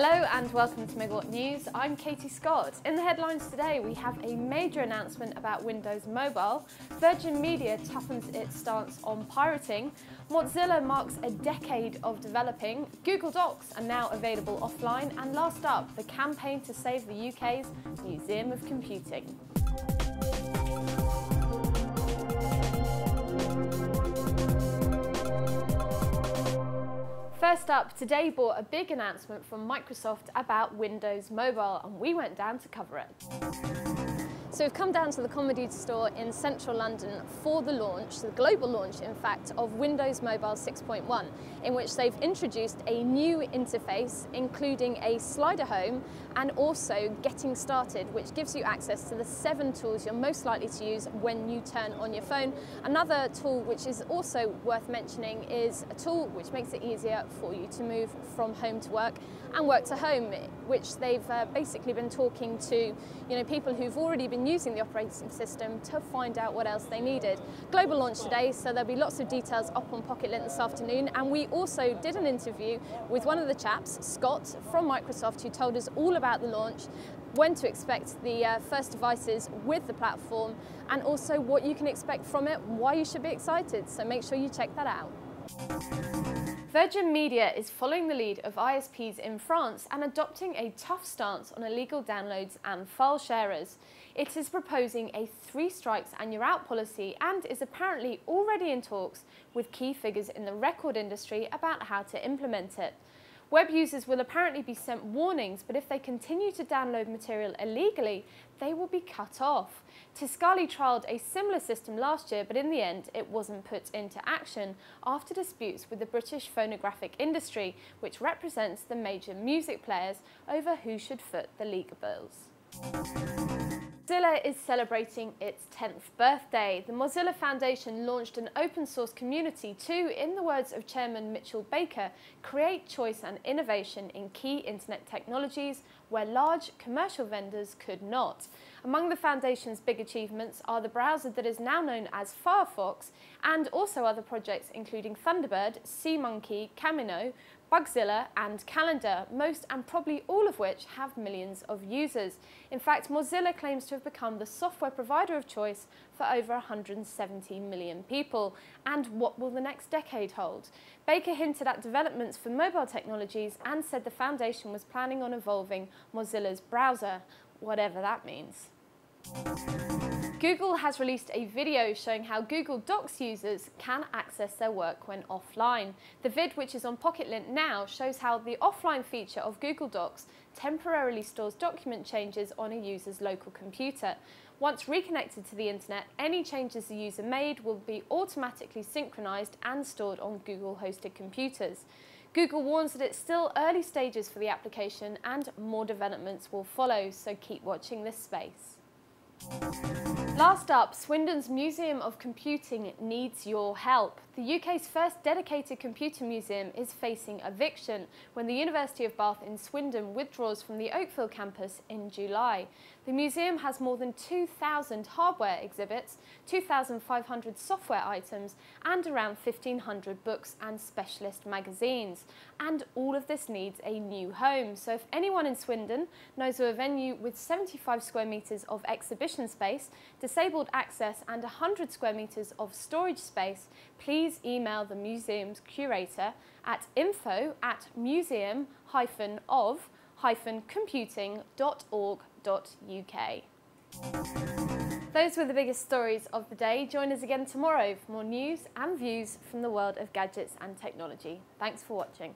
Hello and welcome to Megawhat News. I'm Katie Scott. In the headlines today, we have a major announcement about Windows Mobile, Virgin Media toughens its stance on pirating, Mozilla marks a decade of developing, Google Docs are now available offline, and last up, the campaign to save the UK's Museum of Computing. First up, today brought a big announcement from Microsoft about Windows Mobile, and we went down to cover it. So we've come down to the Commodity store in central London for the launch, the global launch in fact, of Windows Mobile 6.1, in which they've introduced a new interface including a slider home and also getting started, which gives you access to the 7 tools you're most likely to use when you turn on your phone. Another tool which is also worth mentioning is a tool which makes it easier for you to move from home to work and work to home, which they've basically been talking to people who've already been using the operating system to find out what else they needed. Global launch today, so there'll be lots of details up on Pocket Lint this afternoon, and we also did an interview with one of the chaps, Scott from Microsoft, who told us all about the launch, when to expect the first devices with the platform, and also what you can expect from it, why you should be excited, so make sure you check that out. Virgin Media is following the lead of ISPs in France and adopting a tough stance on illegal downloads and file sharers. It is proposing a 3 strikes and you're out policy and is apparently already in talks with key figures in the record industry about how to implement it. Web users will apparently be sent warnings, but if they continue to download material illegally, they will be cut off. Tiscali trialled a similar system last year, but in the end it wasn't put into action after disputes with the British phonographic industry, which represents the major music players, over who should foot the legal bills. Mozilla is celebrating its 10th birthday. The Mozilla Foundation launched an open source community to, in the words of Chairman Mitchell Baker, create choice and innovation in key internet technologies where large commercial vendors could not. Among the Foundation's big achievements are the browser that is now known as Firefox, and also other projects including Thunderbird, SeaMonkey, Camino, Bugzilla and Calendar, most and probably all of which have millions of users. In fact, Mozilla claims to have become the software provider of choice for over 170 million people. And what will the next decade hold? Baker hinted at developments for mobile technologies and said the Foundation was planning on evolving Mozilla's browser, whatever that means. Google has released a video showing how Google Docs users can access their work when offline. The vid, which is on Pocket Lint now, shows how the offline feature of Google Docs temporarily stores document changes on a user's local computer. Once reconnected to the internet, any changes the user made will be automatically synchronized and stored on Google-hosted computers. Google warns that it's still early stages for the application and more developments will follow, so keep watching this space. Last up, Swindon's Museum of Computing needs your help. The UK's first dedicated computer museum is facing eviction when the University of Bath in Swindon withdraws from the Oakville campus in July. The museum has more than 2,000 hardware exhibits, 2,500 software items, and around 1,500 books and specialist magazines. And all of this needs a new home. So if anyone in Swindon knows of a venue with 75 square metres of exhibition space, disabled access and 100 square metres of storage space, please email the museum's curator at info@museum-of-computing.org.uk. Those were the biggest stories of the day. Join us again tomorrow for more news and views from the world of gadgets and technology. Thanks for watching.